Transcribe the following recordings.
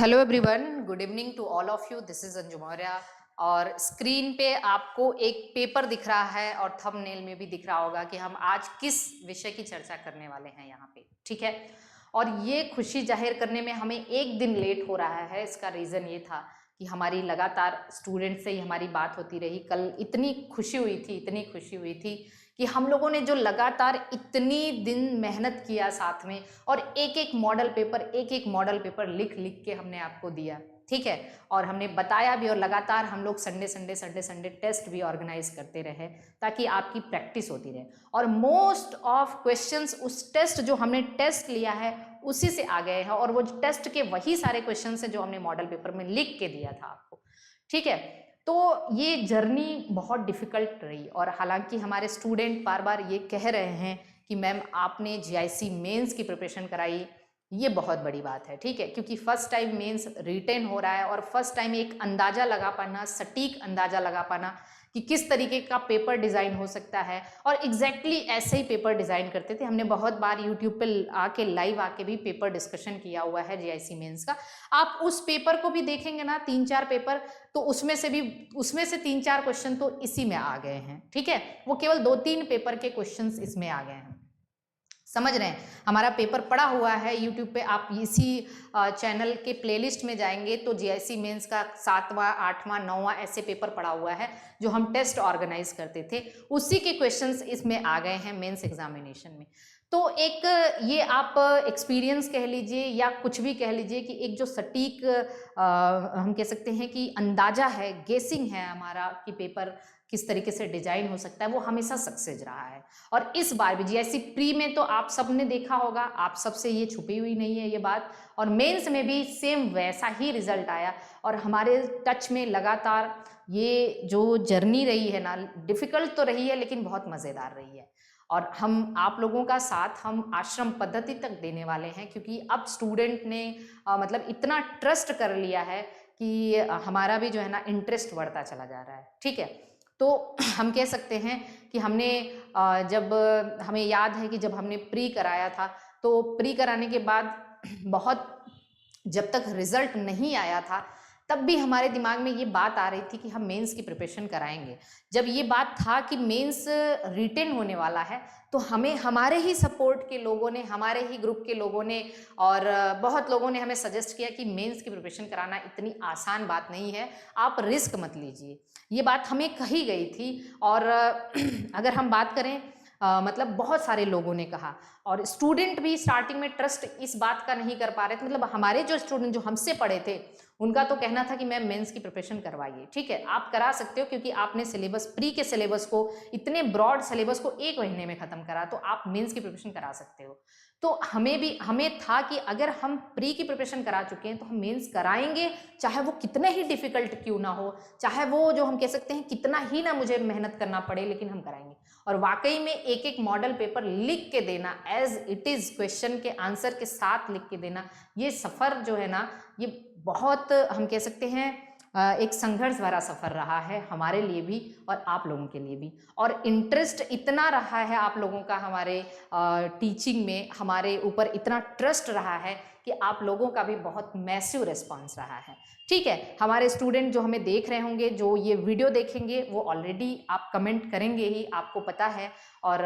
Hello everyone, good evening to all of you. This is Anju Maurya. और screen पे आपको एक पेपर दिख रहा है और थंबनेल में भी दिख रहा होगा कि हम आज किस विषय की चर्चा करने वाले हैं यहाँ पे, ठीक है। और ये खुशी जाहिर करने में हमें एक दिन लेट हो रहा है। इसका रीज़न ये था कि हमारी लगातार स्टूडेंट से ही हमारी बात होती रही। कल इतनी खुशी हुई थी कि हम लोगों ने जो लगातार इतनी दिन मेहनत किया साथ में, और एक एक मॉडल पेपर लिख लिख के हमने आपको दिया, ठीक है। और हमने बताया भी, और लगातार हम लोग संडे टेस्ट भी ऑर्गेनाइज करते रहे ताकि आपकी प्रैक्टिस होती रहे। और मोस्ट ऑफ क्वेश्चंस उस टेस्ट जो हमने टेस्ट लिया है उसी से आ गए हैं, और वो टेस्ट के वही सारे क्वेश्चन है जो हमने मॉडल पेपर में लिख के दिया था आपको, ठीक है। तो ये जर्नी बहुत डिफ़िकल्ट रही, और हालांकि हमारे स्टूडेंट बार बार ये कह रहे हैं कि मैम आपने जीआईसी मेंस की प्रिपरेशन कराई, ये बहुत बड़ी बात है, ठीक है। क्योंकि फर्स्ट टाइम मेंस रिटेन हो रहा है, और फर्स्ट टाइम एक अंदाज़ा लगा पाना, सटीक अंदाज़ा लगा पाना कि किस तरीके का पेपर डिज़ाइन हो सकता है। और एग्जैक्टली ऐसे ही पेपर डिज़ाइन करते थे। हमने बहुत बार यूट्यूब पे आके लाइव आके भी पेपर डिस्कशन किया हुआ है जीआईसी मेंस का। आप उस पेपर को भी देखेंगे ना, 3-4 पेपर, तो उसमें से 3-4 क्वेश्चन तो इसी में आ गए हैं, ठीक है। वो केवल 2-3 पेपर के क्वेश्चंस इसमें आ गए हैं, समझ रहे हैं। हमारा पेपर पड़ा हुआ है यूट्यूब पे, आप इसी चैनल के प्लेलिस्ट में जाएंगे तो जीआईसी मेंस का 7वां 8वां 9वां ऐसे पेपर पड़ा हुआ है जो हम टेस्ट ऑर्गेनाइज करते थे। उसी के क्वेश्चंस इसमें आ गए हैं मेंस एग्जामिनेशन में। तो एक ये आप एक्सपीरियंस कह लीजिए या कुछ भी कह लीजिए कि एक जो सटीक हम कह सकते हैं कि अंदाजा है, गेसिंग है हमारा कि पेपर किस तरीके से डिजाइन हो सकता है, वो हमेशा सक्सेस रहा है। और इस बार भी जीआईसी प्री में तो आप सबने देखा होगा, आप सबसे ये छुपी हुई नहीं है ये बात, और मेंस में भी सेम वैसा ही रिजल्ट आया। और हमारे टच में लगातार ये जो जर्नी रही है ना, डिफिकल्ट तो रही है लेकिन बहुत मज़ेदार रही है। और हम आप लोगों का साथ हम आश्रम पद्धति तक देने वाले हैं, क्योंकि अब स्टूडेंट ने मतलब इतना ट्रस्ट कर लिया है कि हमारा भी जो है ना इंटरेस्ट बढ़ता चला जा रहा है, ठीक है। तो हम कह सकते हैं कि हमने जब हमें याद है कि जब हमने प्री कराया था, तो प्री कराने के बाद बहुत, जब तक रिजल्ट नहीं आया था तब भी हमारे दिमाग में ये बात आ रही थी कि हम मेंस की प्रिपरेशन कराएंगे। जब ये बात था कि मेंस रिटेन होने वाला है, तो हमें हमारे ही सपोर्ट के लोगों ने, हमारे ही ग्रुप के लोगों ने और बहुत लोगों ने हमें सजेस्ट किया कि मेंस की प्रिपरेशन कराना इतनी आसान बात नहीं है, आप रिस्क मत लीजिए। ये बात हमें कही गई थी। और अगर हम बात करें, मतलब बहुत सारे लोगों ने कहा, और स्टूडेंट भी स्टार्टिंग में ट्रस्ट इस बात का नहीं कर पा रहे थे। मतलब हमारे जो स्टूडेंट जो हमसे पढ़े थे उनका तो कहना था कि मैम मेंस की प्रिपरेशन करवाइए, ठीक है आप करा सकते हो, क्योंकि आपने सिलेबस, प्री के सिलेबस को, इतने ब्रॉड सिलेबस को 1 महीने में खत्म करा, तो आप मेंस की प्रिपरेशन करा सकते हो। तो हमें था कि अगर हम प्री की प्रिपरेशन करा चुके हैं तो हम मेंस कराएंगे, चाहे वो कितने ही डिफिकल्ट क्यों ना हो, चाहे वो जो हम कह सकते हैं कितना ही ना मुझे मेहनत करना पड़े, लेकिन हम कराएंगे। और वाकई में एक एक मॉडल पेपर लिख के देना, एज इट इज क्वेश्चन के आंसर के साथ लिख के देना, ये सफ़र जो है ना, ये बहुत हम कह सकते हैं एक संघर्ष भरा सफ़र रहा है हमारे लिए भी और आप लोगों के लिए भी। और इंटरेस्ट इतना रहा है आप लोगों का हमारे टीचिंग में, हमारे ऊपर इतना ट्रस्ट रहा है कि आप लोगों का भी बहुत मैसिव रिस्पांस रहा है, ठीक है। हमारे स्टूडेंट जो हमें देख रहे होंगे, जो ये वीडियो देखेंगे, वो ऑलरेडी आप कमेंट करेंगे ही, आपको पता है। और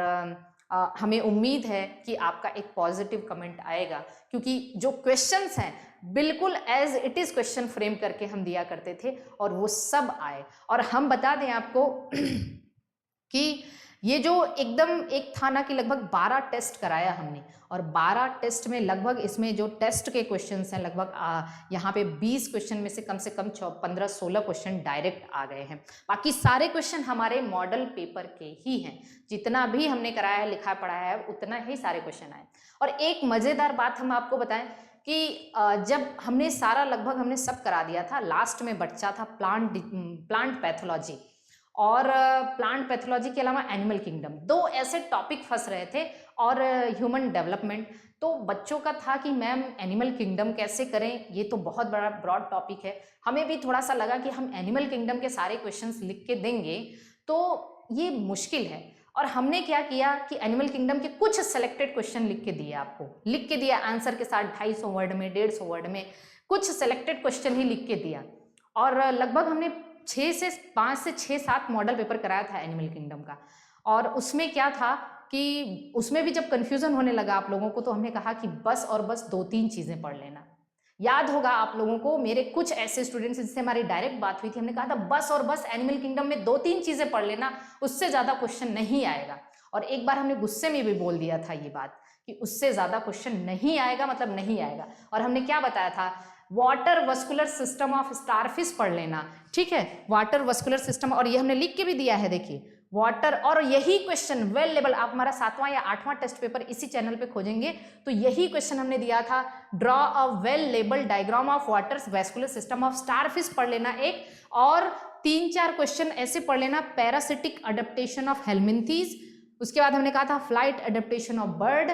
हमें उम्मीद है कि आपका एक पॉजिटिव कमेंट आएगा, क्योंकि जो क्वेश्चंस हैं बिल्कुल as it is question frame करके हम दिया करते थे, और वो सब आए। और हम बता दें आपको कि ये जो एकदम एक था ना कि लगभग 12 टेस्ट कराया हमने, और 12 टेस्ट में लगभग, इसमें जो टेस्ट के क्वेश्चंस हैं लगभग यहाँ पे 20 क्वेश्चन में से कम 15-16 क्वेश्चन डायरेक्ट आ गए हैं। बाकी सारे क्वेश्चन हमारे मॉडल पेपर के ही हैं। जितना भी हमने कराया है, लिखा पढ़ा है, उतना ही सारे क्वेश्चन आए। और एक मज़ेदार बात हम आपको बताएं कि जब हमने सारा, लगभग हमने सब करा दिया था, लास्ट में बच्चा था प्लांट पैथोलॉजी, और प्लांट पैथोलॉजी के अलावा एनिमल किंगडम, 2 ऐसे टॉपिक फंस रहे थे, और ह्यूमन डेवलपमेंट। तो बच्चों का था कि मैम एनिमल किंगडम कैसे करें, ये तो बहुत बड़ा ब्रॉड टॉपिक है। हमें भी थोड़ा सा लगा कि हम एनिमल किंगडम के सारे क्वेश्चंस लिख के देंगे तो ये मुश्किल है। और हमने क्या किया कि एनिमल किंगडम के कुछ सेलेक्टेड क्वेश्चन लिख के दिए, आपको लिख के दिया आंसर के साथ 250 वर्ड में, 150 वर्ड में, कुछ सेलेक्टेड क्वेश्चन ही लिख के दिया। और लगभग हमने 5 से 6-7 मॉडल पेपर कराया था एनिमल किंगडम का। और उसमें क्या था कि उसमें भी जब कन्फ्यूजन होने लगा आप लोगों को, तो हमने कहा कि बस और बस 2-3 चीजें पढ़ लेना। याद होगा आप लोगों को, मेरे कुछ ऐसे स्टूडेंट्स जिनसे हमारी डायरेक्ट बात हुई थी, हमने कहा था बस और बस एनिमल किंगडम में 2-3 चीजें पढ़ लेना, उससे ज्यादा क्वेश्चन नहीं आएगा। और एक बार हमने गुस्से में भी बोल दिया था ये बात कि उससे ज्यादा क्वेश्चन नहीं आएगा, मतलब नहीं आएगा। और हमने क्या बताया था, water vascular system of starfish पढ़ लेना, ठीक है, वाटर वस्कुलर सिस्टम, और ये हमने लिख के भी दिया है, देखिए वाटर। और यही क्वेश्चन वेल लेवल, आप हमारा 7वां या 8वां टेस्ट पेपर इसी चैनल पे खोजेंगे तो यही क्वेश्चन हमने दिया था, draw a well label diagram of water vascular system of starfish पढ़ लेना एक, और 3-4 क्वेश्चन ऐसे पढ़ लेना, पैरासिटिक अडेप्टेशन ऑफ हेलमिंथीज, उसके बाद हमने कहा था flight adaptation of bird,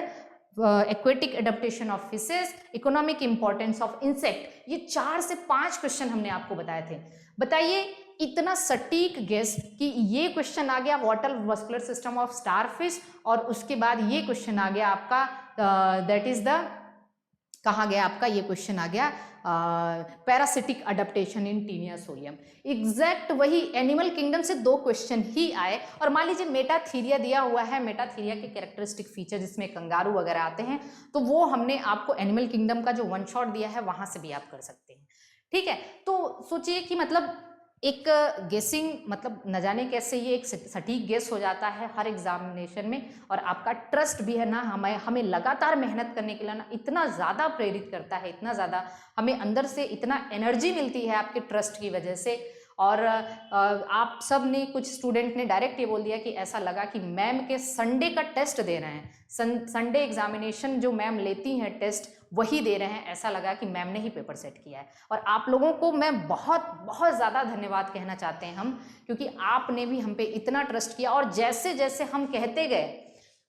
aquatic adaptation of fishes, economic importance of insect. ये 4 से 5 क्वेश्चन हमने आपको बताए थे। बताइए इतना सटीक गेस कि ये क्वेश्चन आ गया water vascular system of starfish, और उसके बाद ये क्वेश्चन आ गया आपका दैट इज द, कहाँ गया आपका ये क्वेश्चन आ गया पैरासिटिक अडेप्टेशन इन टीनियासोरियम। एग्जैक्ट वही एनिमल किंगडम से 2 क्वेश्चन ही आए। और मान लीजिए मेटाथीरिया दिया हुआ है, मेटाथीरिया के कैरेक्टरिस्टिक फीचर जिसमें कंगारू वगैरह आते हैं, तो वो हमने आपको एनिमल किंगडम का जो 1 शॉट दिया है वहां से भी आप कर सकते हैं, ठीक है। तो सोचिए कि मतलब एक गेसिंग, मतलब न जाने कैसे ये एक सटीक गेस हो जाता है हर एग्जामिनेशन में, और आपका ट्रस्ट भी है ना, हमें लगातार मेहनत करने के लिए ना इतना ज़्यादा प्रेरित करता है, इतना ज़्यादा हमें अंदर से इतना एनर्जी मिलती है आपके ट्रस्ट की वजह से। और आप सब ने, कुछ स्टूडेंट ने डायरेक्ट ये बोल दिया कि ऐसा लगा कि मैम के संडे का टेस्ट दे रहे हैं, संडे एग्जामिनेशन जो मैम लेती हैं टेस्ट वही दे रहे हैं, ऐसा लगा कि मैम ने ही पेपर सेट किया है। और आप लोगों को मैं बहुत बहुत ज़्यादा धन्यवाद कहना चाहते हैं हम, क्योंकि आपने भी हम पे इतना ट्रस्ट किया। और जैसे जैसे हम कहते गए,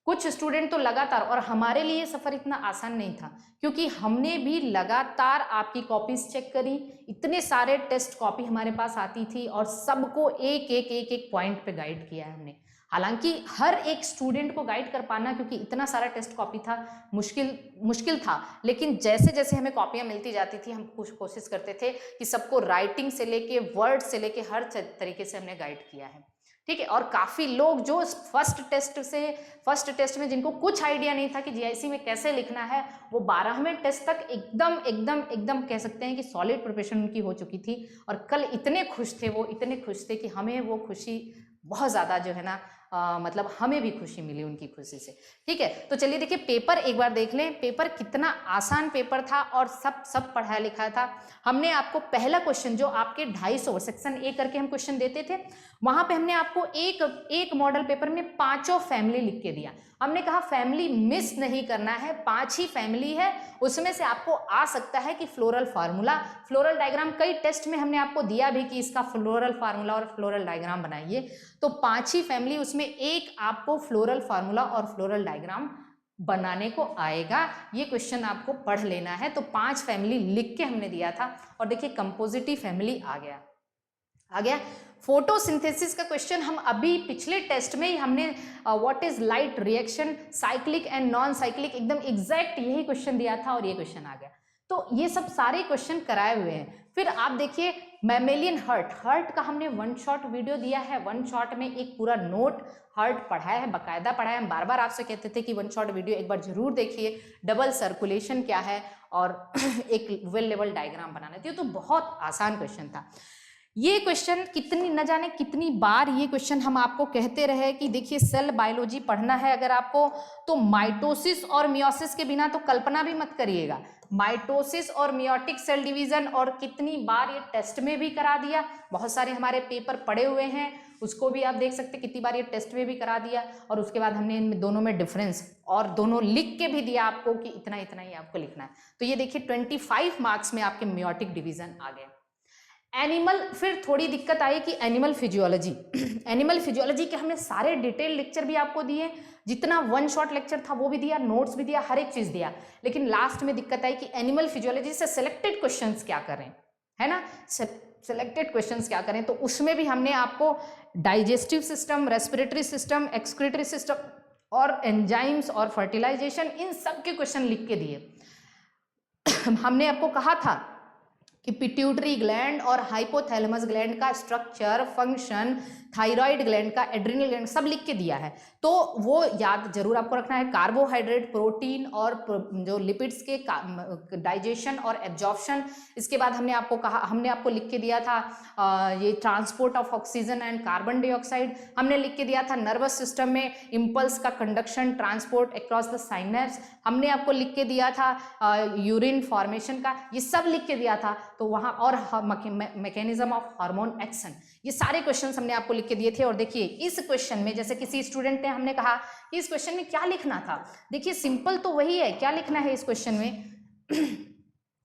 कुछ स्टूडेंट तो लगातार, और हमारे लिए सफ़र इतना आसान नहीं था क्योंकि हमने भी लगातार आपकी कॉपीज चेक करी, इतने सारे टेस्ट कॉपी हमारे पास आती थी, और सबको एक पॉइंट पे गाइड किया है हमने। हालांकि हर एक स्टूडेंट को गाइड कर पाना, क्योंकि इतना सारा टेस्ट कॉपी था, मुश्किल था, लेकिन जैसे जैसे हमें कॉपियाँ मिलती जाती थी हम कुछ कोशिश करते थे कि सबको राइटिंग से लेके, वर्ड से लेके हर तरीके से हमने गाइड किया है, ठीक है। और काफ़ी लोग जो फर्स्ट टेस्ट में जिनको कुछ आइडिया नहीं था कि जीआईसी में कैसे लिखना है, वो 12वें टेस्ट तक एकदम कह सकते हैं कि सॉलिड प्रिपरेशन उनकी हो चुकी थी। और कल इतने खुश थे कि हमें वो खुशी बहुत ज़्यादा जो है ना, मतलब हमें भी खुशी मिली उनकी खुशी से, ठीक है। तो चलिए देखिए पेपर एक बार देख लें, पेपर कितना आसान पेपर था और सब पढ़ा लिखा था। हमने आपको पहला क्वेश्चन जो आपके 250 सेक्शन ए करके हम क्वेश्चन देते थे, वहां पे हमने आपको एक मॉडल पेपर में 5 फैमिली लिख के दिया। हमने कहा फैमिली मिस नहीं करना है, 5 ही फैमिली है, उसमें से आपको आ सकता है कि फ्लोरल फार्मूला, फ्लोरल डायग्राम, कई टेस्ट में हमने आपको दिया भी कि इसका फ्लोरल फार्मूला और फ्लोरल डायग्राम बनाइए, तो 5 ही फैमिली, उसमें एक आपको फ्लोरल फार्मूला और फ्लोरल डायग्राम बनाने को आएगा। ये क्वेश्चन आपको पढ़ लेना है। तो 5 फैमिली लिख के हमने दिया था। और देखिए कंपोजिटिव फैमिली आ गया। फोटोसिंथेसिस का क्वेश्चन हम अभी पिछले टेस्ट में ही हमने what is light reaction, cyclic and non cyclic, एकदम एग्जैक्ट यही क्वेश्चन दिया था और ये क्वेश्चन आ गया। तो ये सब सारे क्वेश्चन कराए हुए हैं। फिर आप देखिए मैमेलियन हार्ट का हमने 1 शॉट वीडियो दिया है, 1 शॉट में एक पूरा नोट हार्ट पढ़ाया है, बाकायदा पढ़ाया है। हम बार बार आपसे कहते थे कि 1 शॉट वीडियो एक बार जरूर देखिए, डबल सर्कुलेशन क्या है और एक वेल लेवल डायग्राम बनाना थी। तो बहुत आसान क्वेश्चन था ये क्वेश्चन। न जाने कितनी बार ये क्वेश्चन हम आपको कहते रहे कि देखिए सेल बायोलॉजी पढ़ना है अगर आपको, तो माइटोसिस और मियोसिस के बिना तो कल्पना भी मत करिएगा। माइटोसिस और मियोटिक सेल डिवीजन, और कितनी बार ये टेस्ट में भी करा दिया, बहुत सारे हमारे पेपर पड़े हुए हैं, उसको भी आप देख सकते कितनी बार ये टेस्ट में भी करा दिया। और उसके बाद हमने इन दोनों में डिफरेंस और दोनों लिख के भी दिया आपको कि इतना इतना ही आपको लिखना है। तो ये देखिए 25 मार्क्स में आपके मियोटिक डिवीजन आ गए। एनिमल, फिर थोड़ी दिक्कत आई कि एनिमल फिजियोलॉजी एनिमल फिजियोलॉजी के हमने सारे डिटेल लेक्चर भी आपको दिए, जितना 1 शॉट लेक्चर था वो भी दिया, नोट्स भी दिया, हर एक चीज दिया। लेकिन लास्ट में दिक्कत आई कि एनिमल फिजियोलॉजी से सिलेक्टेड क्वेश्चंस क्या करें, है ना। सिलेक्टेड क्वेश्चंस क्या करें, तो उसमें भी हमने आपको digestive system, respiratory system, excretory system और एंजाइम्स और फर्टिलाइजेशन, इन सब के क्वेश्चन लिख के दिए। हमने आपको कहा था कि पिट्यूटरी ग्लैंड और हाइपोथैलेमस ग्लैंड का स्ट्रक्चर, फंक्शन, थायराइड ग्लैंड का, एड्रिनल ग्लैंड, सब लिख के दिया है, तो वो याद जरूर आपको रखना है। कार्बोहाइड्रेट, प्रोटीन और जो लिपिड्स के डाइजेशन और एब्जॉर्प्शन। इसके बाद हमने आपको कहा, हमने आपको लिख के दिया था ये transport of oxygen and carbon dioxide. हमने लिख के दिया था नर्वस सिस्टम में इम्पल्स का conduction, transport across the synapse. हमने आपको लिख के दिया था यूरिन फॉर्मेशन का, ये सब लिख के दिया था। तो वहाँ और मैकेनिज्म ऑफ हार्मोन एक्शन, ये सारे क्वेश्चंस हमने आपको लिख के दिए थे। और देखिए इस क्वेश्चन में, जैसे किसी स्टूडेंट ने, हमने कहा कि इस क्वेश्चन में क्या लिखना था, देखिए सिंपल तो वही है। क्या लिखना है इस क्वेश्चन में?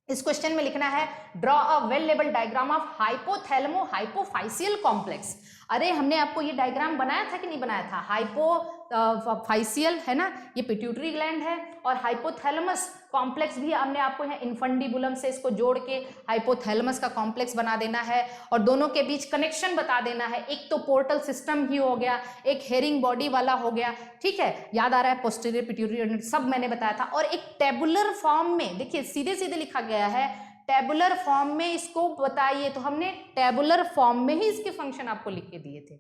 इस क्वेश्चन में लिखना है draw a well labelled diagram of hypothalamo hypophyseal complex. अरे हमने आपको ये डायग्राम बनाया था कि नहीं बनाया था? हाइपोफाइसियल है ना, ये पिट्यूटरी ग्लैंड है, और हाइपोथैलेमस कॉम्प्लेक्स भी हमने आपको यहाँ इन्फंडिबुलम से इसको जोड़ के हाइपोथैलेमस का कॉम्प्लेक्स बना देना है, और दोनों के बीच कनेक्शन बता देना है। एक तो पोर्टल सिस्टम ही हो गया, एक हेरिंग बॉडी वाला हो गया, ठीक है, याद आ रहा है? पोस्टीरियर पिट्यूटरी सब मैंने बताया था। और एक टेबुलर फॉर्म में, देखिए सीधे सीधे लिखा गया है, टेबुलर फॉर्म में इसको बताइए, तो हमने टेबुलर फॉर्म में ही इसके फंक्शन आपको लिख के दिए थे।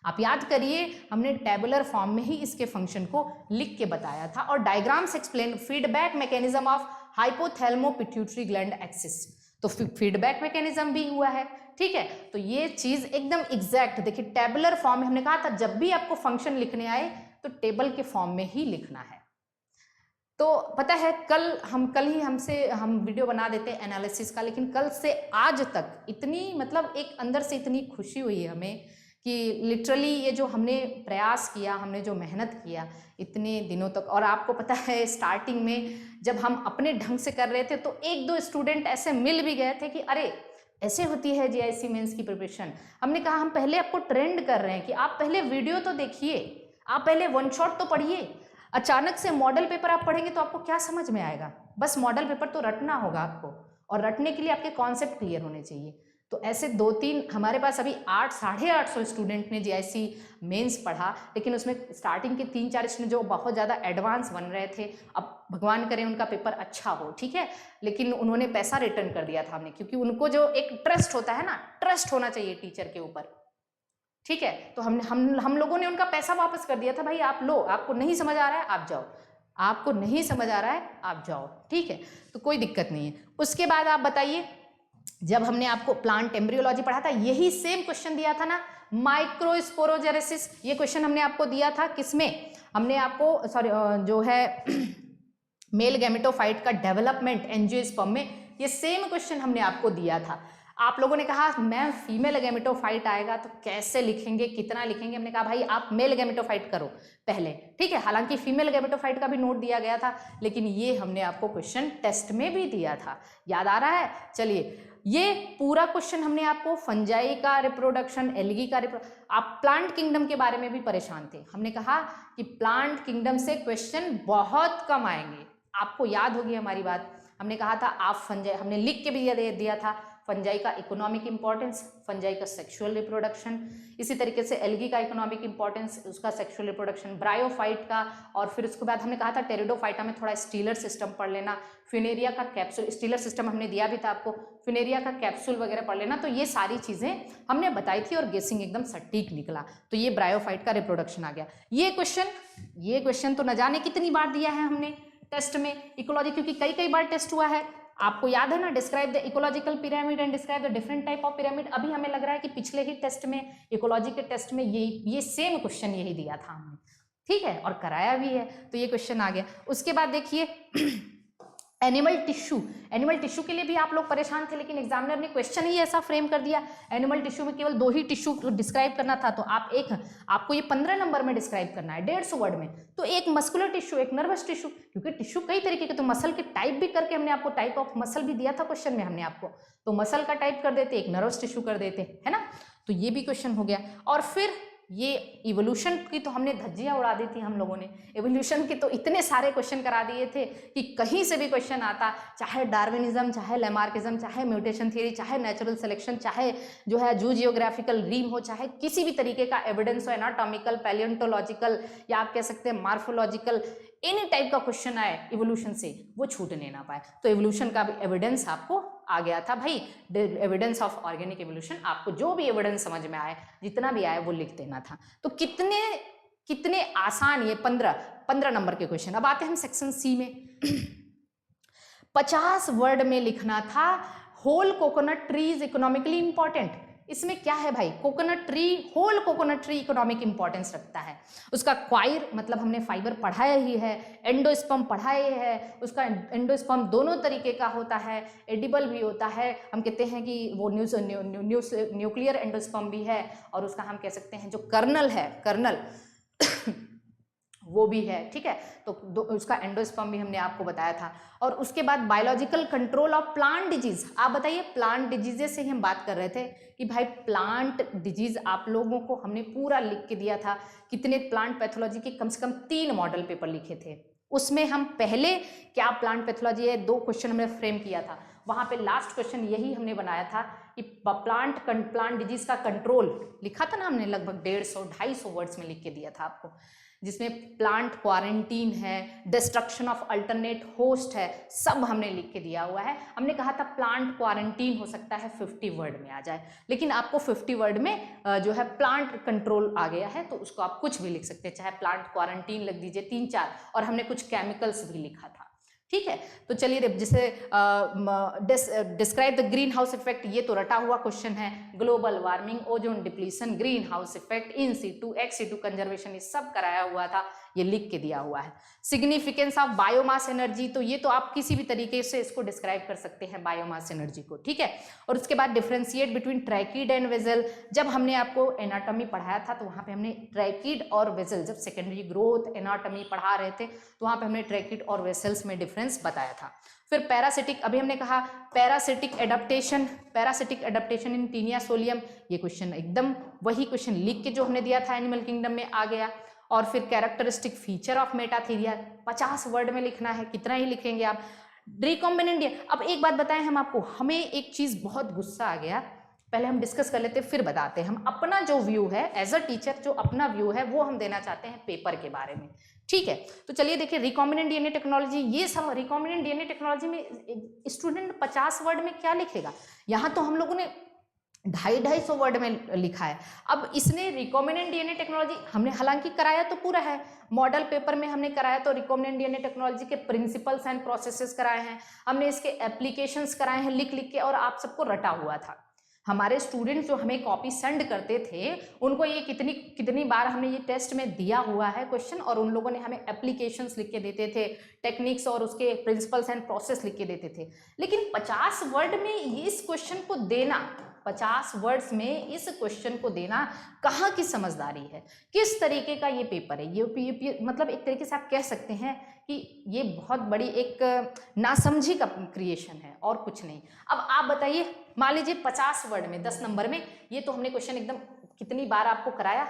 आप याद करिए, हमने टेबुलर फॉर्म में ही इसके फंक्शन को लिख के बताया था। और diagrams explain feedback mechanism of hypothalamo pituitary gland axis, तो फीडबैक मैकेनिज्म भी हुआ है, ठीक है। तो ये चीज एकदम एग्जैक्ट, देखिए टेबुलर फॉर्म में हमने कहा था जब भी आपको फंक्शन लिखने आए तो टेबल के फॉर्म में ही लिखना है। तो पता है कल ही हम वीडियो बना देते हैं एनालिसिस का, लेकिन कल से आज तक इतनी, मतलब एक अंदर से इतनी खुशी हुई है हमें कि लिटरली ये जो हमने प्रयास किया, हमने जो मेहनत किया इतने दिनों तक। और आपको पता है स्टार्टिंग में जब हम अपने ढंग से कर रहे थे तो एक दो स्टूडेंट ऐसे मिल भी गए थे कि अरे ऐसे होती है जीआईसी मेंस की प्रिपरेशन। हमने कहा हम पहले आपको ट्रेंड कर रहे हैं कि आप पहले वीडियो तो देखिए, आप पहले वन शॉट तो पढ़िए। अचानक से मॉडल पेपर आप पढ़ेंगे तो आपको क्या समझ में आएगा? बस मॉडल पेपर तो रटना होगा आपको, और रटने के लिए आपके कॉन्सेप्ट क्लियर होने चाहिए। तो ऐसे 2-3 हमारे पास अभी 800-850 स्टूडेंट ने जीआईसी मेंस पढ़ा, लेकिन उसमें स्टार्टिंग के 3-4 स्टूडेंट जो बहुत ज़्यादा एडवांस बन रहे थे, अब भगवान करे उनका पेपर अच्छा हो, ठीक है, लेकिन उन्होंने पैसा रिटर्न कर दिया था हमने, क्योंकि उनको जो एक ट्रस्ट होता है ना, ट्रस्ट होना चाहिए टीचर के ऊपर, ठीक है। तो हम लोगों ने उनका पैसा वापस कर दिया था, भाई आप लो, आपको नहीं समझ आ रहा है आप जाओ, आपको नहीं समझ आ रहा है आप जाओ, ठीक है, तो कोई दिक्कत नहीं है। उसके बाद आप बताइए, जब हमने आपको प्लांट एम्ब्रियोलॉजी पढ़ा था, यही सेम क्वेश्चन दिया था ना, माइक्रोस्पोरोजेनेसिस, ये क्वेश्चन हमने आपको दिया था किसमें? हमने आपको सॉरी जो है मेल गैमेटोफाइट का डेवलपमेंट एंजियोस्पर्म में, ये सेम क्वेश्चन हमने आपको दिया था। आप लोगों ने कहा मैम फीमेल गैमेटोफाइट आएगा तो कैसे लिखेंगे, कितना लिखेंगे? हमने कहा भाई आप मेल गैमेटोफाइट करो पहले, ठीक है। हालांकि फीमेल गैमेटोफाइट का भी नोट दिया गया था, लेकिन ये हमने आपको क्वेश्चन टेस्ट में भी दिया था, याद आ रहा है? चलिए, ये पूरा क्वेश्चन हमने आपको फंजाई का रिप्रोडक्शन, एल्गी का आप प्लांट किंगडम के बारे में भी परेशान थे। हमने कहा कि प्लांट किंगडम से क्वेश्चन बहुत कम आएंगे, आपको याद होगी हमारी बात। हमने कहा था आप फंजाई, हमने लिख के भी दिया था, फंजाई का इकोनॉमिक इंपॉर्टेंस, फंजाई का सेक्सुअल रिप्रोडक्शन, इसी तरीके से एल्गी का इकोनॉमिक इंपॉर्टेंस, उसका सेक्सुअल रिप्रोडक्शन, ब्रायोफाइट का, और फिर उसके बाद हमने कहा था टेरिडोफाइटा में थोड़ा स्टीलर सिस्टम पढ़ लेना, फ्यूनेरिया का कैप्सूल, स्टीलर सिस्टम हमने दिया भी था आपको, फ्यूनेरिया का कैप्सूल वगैरह पढ़ लेना। तो ये सारी चीजें हमने बताई थी और गेसिंग एकदम सटीक निकला। तो ये ब्रायोफाइट का रिप्रोडक्शन आ गया। ये क्वेश्चन तो न जाने कितनी बार दिया है हमने टेस्ट में इकोलॉजी, क्योंकि कई बार टेस्ट हुआ है। आपको याद है ना, describe the ecological pyramid and describe the different type of pyramid. अभी हमें लग रहा है कि पिछले ही टेस्ट में, इकोलॉजी के टेस्ट में ये सेम क्वेश्चन यही दिया था हमने, ठीक है, और कराया भी है। तो ये क्वेश्चन आ गया। उसके बाद देखिए एनिमल टिश्यू के लिए भी आप लोग परेशान थे, लेकिन एग्जामिनर ने क्वेश्चन ही ऐसा फ्रेम कर दिया, एनिमल टिश्यू में केवल 2 ही टिश्यू डिस्क्राइब करना था। तो आपको ये 15 नंबर में डिस्क्राइब करना है 150 वर्ड में। तो एक मस्कुलर टिश्यू, एक नर्वस टिश्यू, क्योंकि टिश्यू कई तरीके के, तो मसल के टाइप भी करके हमने आपको टाइप ऑफ मसल भी दिया था क्वेश्चन में हमने आपको, तो मसल का टाइप कर देते, एक नर्वस टिश्यू कर देते, है ना। तो ये भी क्वेश्चन हो गया। और फिर ये इवोल्यूशन की तो हमने धज्जियां उड़ा दी थी हम लोगों ने, इवोल्यूशन के तो इतने सारे क्वेश्चन करा दिए थे कि कहीं से भी क्वेश्चन आता, चाहे डार्विनिज्म, चाहे लैमार्किज्म, चाहे म्यूटेशन थ्योरी, चाहे नेचुरल सिलेक्शन, चाहे जो है जू जियोग्राफिकल रीम हो, चाहे किसी भी तरीके का एविडेंस हो, एनाटॉमिकल, पैलियोंटोलॉजिकल या आप कह सकते हैं मार्फोलॉजिकल, एनी टाइप का क्वेश्चन आए इवोल्यूशन से वो छूटने ना पाए। तो इवोल्यूशन का भी एविडेंस आपको आ गया था भाई, एविडेंस ऑफ ऑर्गेनिक इवोल्यूशन। आपको जो भी एविडेंस समझ में आए, जितना भी आए वो लिख देना था। तो कितने आसान ये 15 नंबर के क्वेश्चन। अब आते हैं हम सेक्शन सी में। 50 वर्ड में लिखना था whole coconut tree is economically important. इसमें क्या है भाई, coconut tree, whole coconut tree economic importance रखता है। उसका क्वायर मतलब हमने फाइबर पढ़ाया ही है, एंडोस्पर्म पढ़ाए है, उसका एंडोस्पर्म दोनों तरीके का होता है, एडिबल भी होता है, हम कहते हैं कि वो न्यूक्लियर एंडोस्पर्म भी है, और उसका हम कह सकते हैं जो कर्नल है, कर्नल वो भी है, ठीक है। तो उसका एंडोस्पर्म भी हमने आपको बताया था। और उसके बाद biological control of plant disease. आप बताइए, प्लांट डिजीजेस से ही हम बात कर रहे थे कि भाई प्लांट डिजीज आप लोगों को हमने पूरा लिख के दिया था। कितने प्लांट पैथोलॉजी के कम से कम 3 मॉडल पेपर लिखे थे। उसमें हम पहले क्या प्लांट पैथोलॉजी है 2 क्वेश्चन हमने फ्रेम किया था, वहां पे लास्ट क्वेश्चन यही हमने बनाया था कि प्लांट डिजीज का कंट्रोल लिखा था ना हमने, लगभग 150-250 वर्ड्स में लिख के दिया था आपको, जिसमें प्लांट क्वारंटीन है, डिस्ट्रक्शन ऑफ अल्टरनेट होस्ट है, सब हमने लिख के दिया हुआ है। हमने कहा था प्लांट क्वारंटीन हो सकता है 50 वर्ड में आ जाए, लेकिन आपको 50 वर्ड में जो है प्लांट कंट्रोल आ गया है, तो उसको आप कुछ भी लिख सकते हैं, चाहे प्लांट क्वारंटीन लिख दीजिए 3-4, और हमने कुछ केमिकल्स भी लिखा था, ठीक है। तो चलिए, जैसे describe the greenhouse effect, ये तो रटा हुआ क्वेश्चन है। Global warming, ozone depletion, greenhouse effect, in situ, ex situ conservation, ये सब कराया हुआ था, ये लिख के दिया हुआ है। सिग्निफिकेंस ऑफ बायोमास एनर्जी, तो ये तो आप किसी भी तरीके से इसको डिस्क्राइब कर सकते हैं बायोमास एनर्जी को, ठीक है। और उसके बाद differentiate between tracheid and vessel. जब हमने आपको एनाटॉमी पढ़ाया था तो वहाँ पे हमने ट्रैकिड और वेसल, जब सेकेंडरी ग्रोथ एनाटॉमी पढ़ा रहे थे तो वहाँ पे हमने ट्रैकिड और वेसल्स में डिफरेंस बताया था। फिर पैरासिटिक, अभी हमने कहा पैरासिटिक एडाप्टेशन इन टीनिया सोलियम, ये क्वेश्चन एकदम वही क्वेश्चन लिख के जो हमने दिया था एनिमल किंगडम में आ गया। और फिर characteristic feature of Metatheria, 50 word में लिखना है, कितना ही लिखेंगे आप। रिकॉम्बिनेंट, अब एक बात बताएं हम आपको, हमें एक चीज बहुत गुस्सा आ गया, पहले हम डिस्कस कर लेते फिर बताते हैं। हम अपना जो व्यू है एज अ टीचर, जो अपना व्यू है वो हम देना चाहते हैं पेपर के बारे में, ठीक है। तो चलिए देखिए, रिकॉम्बिनेंट डीएनए टेक्नोलॉजी, ये सब रिकॉम्बिनेंट डीएनए टेक्नोलॉजी में स्टूडेंट 50 वर्ड में क्या लिखेगा, यहाँ तो हम लोगों ने 250 वर्ड में लिखा है। अब इसने रिकॉम्बिनेंट डीएनए टेक्नोलॉजी हमने हालांकि कराया तो पूरा है, मॉडल पेपर में हमने कराया तो रिकॉम्बिनेंट डीएनए टेक्नोलॉजी के प्रिंसिपल्स एंड प्रोसेसेस कराए हैं, हमने इसके एप्लीकेशंस कराए हैं लिख लिख के, और आप सबको रटा हुआ था। हमारे स्टूडेंट्स जो हमें कॉपी सेंड करते थे उनको ये कितनी बार हमने ये टेस्ट में दिया हुआ है क्वेश्चन, और उन लोगों ने हमें एप्लीकेशंस लिख के देते थे, टेक्निक्स और उसके प्रिंसिपल्स एंड प्रोसेस लिख के देते थे। लेकिन 50 वर्ड में इस क्वेश्चन को देना, 50 वर्ड्स में इस क्वेश्चन को देना कहाँ की समझदारी है, किस तरीके का ये पेपर है, ये मतलब एक तरीके से आप कह सकते हैं कि ये बहुत बड़ी एक नासमझी का क्रिएशन है और कुछ नहीं। अब आप बताइए, मान लीजिए 50 वर्ड में 10 नंबर में, ये तो हमने क्वेश्चन एकदम कितनी बार आपको कराया,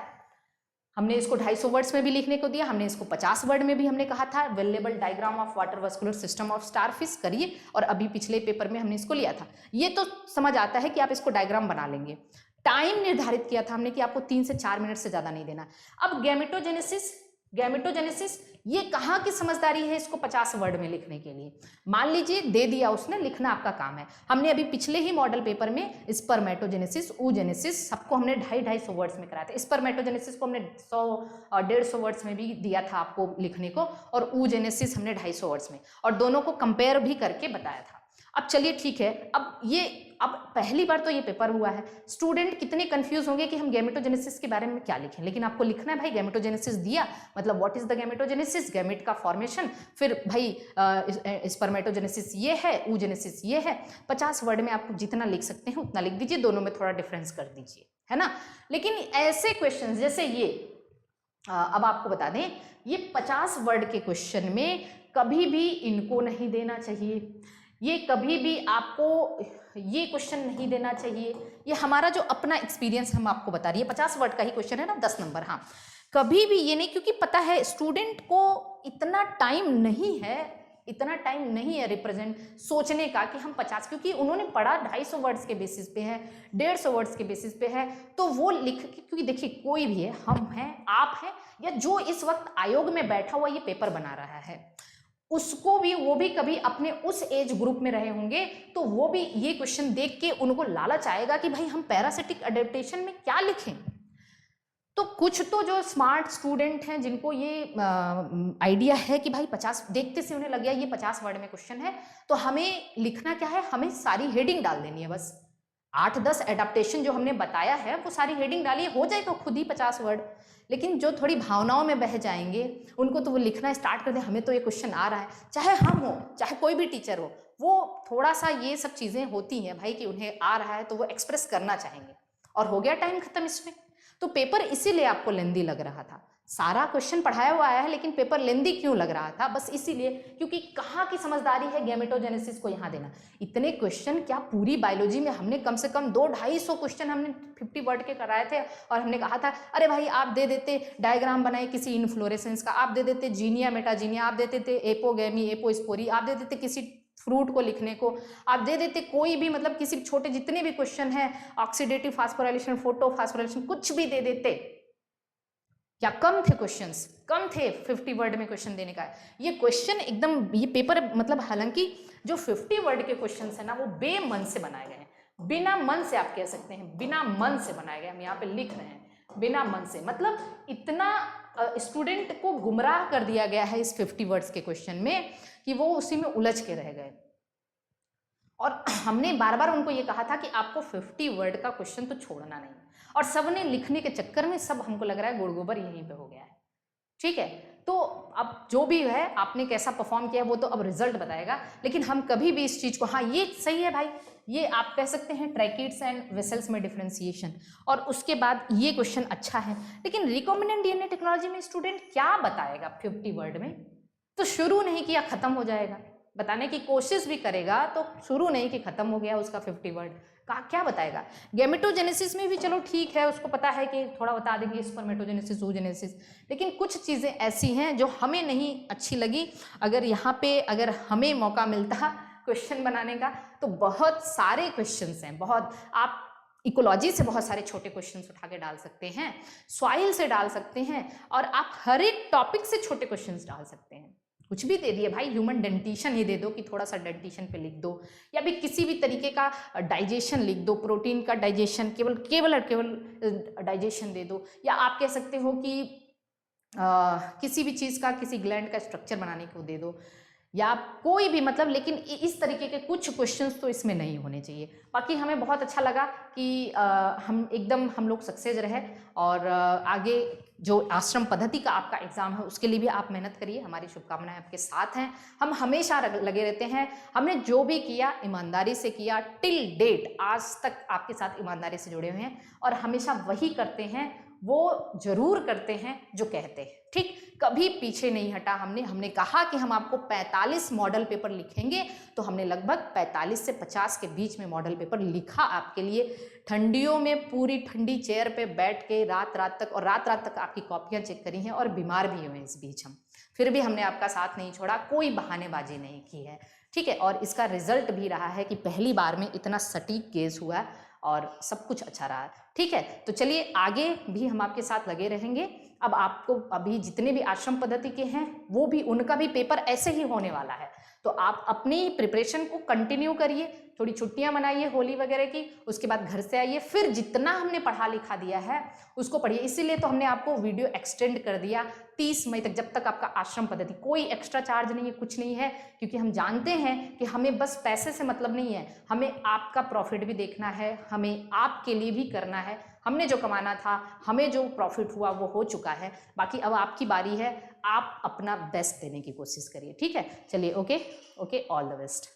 हमने इसको 250 वर्ड्स में भी लिखने को दिया, हमने इसको 50 वर्ड में भी हमने कहा था available diagram of water vascular system of starfish करिए, और अभी पिछले पेपर में हमने इसको लिया था। ये तो समझ आता है कि आप इसको डायग्राम बना लेंगे। टाइम निर्धारित किया था हमने कि आपको 3 से 4 मिनट से ज्यादा नहीं देना। अब गैमेटोजेनेसिस ये कहाँ की समझदारी है इसको 50 वर्ड में लिखने के लिए। मान लीजिए दे दिया उसने, लिखना आपका काम है। हमने अभी पिछले ही मॉडल पेपर में स्पर्मेटोजेनेसिस, oogenesis सबको हमने 250 वर्ड्स में कराया था। स्पर्मेटोजेनेसिस को हमने 100-150 वर्ड्स में भी दिया था आपको लिखने को, और oogenesis हमने 250 वर्ड्स में, और दोनों को कंपेयर भी करके बताया था। अब चलिए ठीक है, अब पहली बार तो ये पेपर हुआ है, स्टूडेंट कितने कंफ्यूज होंगे कि हम गैमेटोजेनेसिस के बारे में क्या लिखें, लेकिन आपको लिखना है भाई गैमेटोजेनेसिस दिया मतलब what is the gametogenesis, gamete का फॉर्मेशन, फिर भाई स्पर्मेटोजेनेसिस ये है, oogenesis ये है। 50 वर्ड में आप जितना लिख सकते हैं उतना लिख दीजिए, दोनों में थोड़ा डिफरेंस कर दीजिए, है ना। लेकिन ऐसे क्वेश्चन जैसे ये, अब आपको बता दें, ये 50 वर्ड के क्वेश्चन में कभी भी इनको नहीं देना चाहिए। ये कभी भी आपको ये क्वेश्चन नहीं देना चाहिए। ये हमारा जो अपना एक्सपीरियंस हम आपको बता रही है, 50 वर्ड का ही क्वेश्चन है ना, 10 नंबर। हाँ, कभी भी ये नहीं, क्योंकि पता है स्टूडेंट को इतना टाइम नहीं है रिप्रेजेंट सोचने का कि हम 50, क्योंकि उन्होंने पढ़ा 250 वर्ड्स के बेसिस पे है, 150 वर्ड्स के बेसिस पे है, तो वो लिख, क्योंकि देखिए कोई भी है, हम हैं, आप हैं, या जो इस वक्त आयोग में बैठा हुआ ये पेपर बना रहा है, उसको भी, वो भी कभी अपने उस एज ग्रुप में रहे होंगे, तो वो भी ये क्वेश्चन देख के उनको लालच आएगा कि भाई हम पैरासिटिक अडेप्टेशन में क्या लिखें। तो कुछ तो जो स्मार्ट स्टूडेंट हैं जिनको ये आइडिया है कि भाई 50, देखते से उन्हें लग गया ये 50 वर्ड में क्वेश्चन है, तो हमें लिखना क्या है, हमें सारी हेडिंग डाल देनी है, बस 8-10 एडाप्टेशन जो हमने बताया है वो सारी हेडिंग डालिए, हो जाएगा खुद ही 50 वर्ड। लेकिन जो थोड़ी भावनाओं में बह जाएंगे उनको तो वो लिखना स्टार्ट कर दे, हमें तो ये क्वेश्चन आ रहा है, चाहे हम हो चाहे कोई भी टीचर हो, वो थोड़ा सा ये सब चीज़ें होती हैं भाई कि उन्हें आ रहा है तो वो एक्सप्रेस करना चाहेंगे, और हो गया टाइम खत्म इसमें। तो पेपर इसीलिए आपको लेंदी लग रहा था, सारा क्वेश्चन पढ़ाया हुआ आया है लेकिन पेपर लेंदी क्यों लग रहा था, बस इसीलिए क्योंकि कहाँ की समझदारी है गैमेटोजेनेसिस को यहाँ देना। इतने क्वेश्चन क्या पूरी बायोलॉजी में हमने कम से कम 200-250 क्वेश्चन हमने 50 वर्ड के कराए थे, और हमने कहा था अरे भाई आप दे देते डायग्राम बनाए किसी इन्फ्लोरेसेंस का, आप दे देते जीनिया मेटाजीनिया, आप दे देते एपोगैमी एपोस्पोरी, आप दे देते किसी फ्रूट को लिखने को, आप दे देते कोई भी, मतलब किसी छोटे जितने भी क्वेश्चन हैं, ऑक्सीडेटिव फास्फोराइलेशन, फोटो फास्फोराइलेशन, कुछ भी दे देते। क्या कम थे क्वेश्चंस? कम थे 50 वर्ड में क्वेश्चन देने का। ये क्वेश्चन एकदम, ये पेपर मतलब, हालांकि जो 50 वर्ड के क्वेश्चन है ना वो बेमन से बनाए गए हैं, बिना मन से आप कह सकते हैं, बिना मन से बनाए गए। हम यहाँ पे लिख रहे हैं बिना मन से, मतलब इतना स्टूडेंट को गुमराह कर दिया गया है इस 50 वर्ड्स के क्वेश्चन में कि वो उसी में उलझ के रह गए। और हमने बार बार उनको ये कहा था कि आपको 50 वर्ड का क्वेश्चन तो छोड़ना नहीं, और सबने लिखने के चक्कर में सब, हमको लग रहा है गुड़ गोबर यहीं पे हो गया है। ठीक है, तो अब जो भी है आपने कैसा परफॉर्म किया वो तो अब रिजल्ट बताएगा, लेकिन हम कभी भी इस चीज को, हाँ ये सही है भाई, ये आप कह सकते हैं ट्रैकिड्स एंड वेसल्स में डिफरेंशिएशन, और उसके बाद ये क्वेश्चन अच्छा है, लेकिन रिकॉम्बिनेंट डीएनए टेक्नोलॉजी में स्टूडेंट क्या बताएगा 50 वर्ड में? तो शुरू नहीं किया खत्म हो जाएगा, बताने की कोशिश भी करेगा तो शुरू नहीं कि खत्म हो गया उसका 50 वर्ड का, क्या बताएगा? गैमेटोजेनेसिस में भी चलो ठीक है, उसको पता है कि थोड़ा बता देंगे स्पर्मेटोजेनेसिस, oogenesis, लेकिन कुछ चीज़ें ऐसी हैं जो हमें नहीं अच्छी लगी। अगर यहाँ पे अगर हमें मौका मिलता क्वेश्चन बनाने का तो बहुत सारे क्वेश्चंस हैं, बहुत, आप इकोलॉजी से बहुत सारे छोटे क्वेश्चंस उठा के डाल सकते हैं, सॉइल से डाल सकते हैं, और आप हर एक टॉपिक से छोटे क्वेश्चंस डाल सकते हैं। कुछ भी दे दिए भाई, ह्यूमन डेंटिशन ही दे दो कि थोड़ा सा डेंटिशन पे लिख दो, या भी किसी भी तरीके का डाइजेशन लिख दो, प्रोटीन का डाइजेशन, केवल डाइजेशन दे दो, या आप कह सकते हो कि किसी भी चीज़ का, किसी ग्लैंड का स्ट्रक्चर बनाने को दे दो, या कोई भी, मतलब, लेकिन इस तरीके के कुछ क्वेश्चंस तो इसमें नहीं होने चाहिए। बाकी हमें बहुत अच्छा लगा कि हम लोग सक्सेस रहे, और आगे जो आश्रम पद्धति का आपका एग्जाम है उसके लिए भी आप मेहनत करिए, हमारी शुभकामनाएं आपके साथ हैं। हम हमेशा लगे रहते हैं, हमने जो भी किया ईमानदारी से किया, टिल डेट आज तक आपके साथ ईमानदारी से जुड़े हुए हैं, और हमेशा वही करते हैं, वो जरूर करते हैं जो कहते हैं, ठीक, कभी पीछे नहीं हटा। हमने कहा कि हम आपको 45 मॉडल पेपर लिखेंगे, तो हमने लगभग 45 से 50 के बीच में मॉडल पेपर लिखा आपके लिए, ठंडियों में पूरी ठंडी चेयर पे बैठ के रात तक, और रात तक आपकी कॉपियां चेक करी हैं, और बीमार भी हुए इस बीच हम, फिर भी हमने आपका साथ नहीं छोड़ा, कोई बहानेबाजी नहीं की है, ठीक है। और इसका रिजल्ट भी रहा है कि पहली बार में इतना सटीक केस हुआ और सब कुछ अच्छा रहा, ठीक है। तो चलिए आगे भी हम आपके साथ लगे रहेंगे। अब आपको अभी जितने भी आश्रम पद्धति के हैं वो भी, उनका भी पेपर ऐसे ही होने वाला है, तो आप अपनी प्रिपरेशन को कंटिन्यू करिए, थोड़ी छुट्टियां मनाइए होली वगैरह की, उसके बाद घर से आइए, फिर जितना हमने पढ़ा लिखा दिया है उसको पढ़िए। इसीलिए तो हमने आपको वीडियो एक्सटेंड कर दिया 30 मई तक, जब तक आपका आश्रम पद्धति, कोई एक्स्ट्रा चार्ज नहीं है, कुछ नहीं है, क्योंकि हम जानते हैं कि हमें बस पैसे से मतलब नहीं है, हमें आपका प्रॉफिट भी देखना है, हमें आपके लिए भी करना है। हमने जो कमाना था, हमें जो प्रॉफिट हुआ वो हो चुका है, बाकी अब आपकी बारी है, आप अपना बेस्ट देने की कोशिश करिए, ठीक है। चलिए, ओके, ऑल द बेस्ट।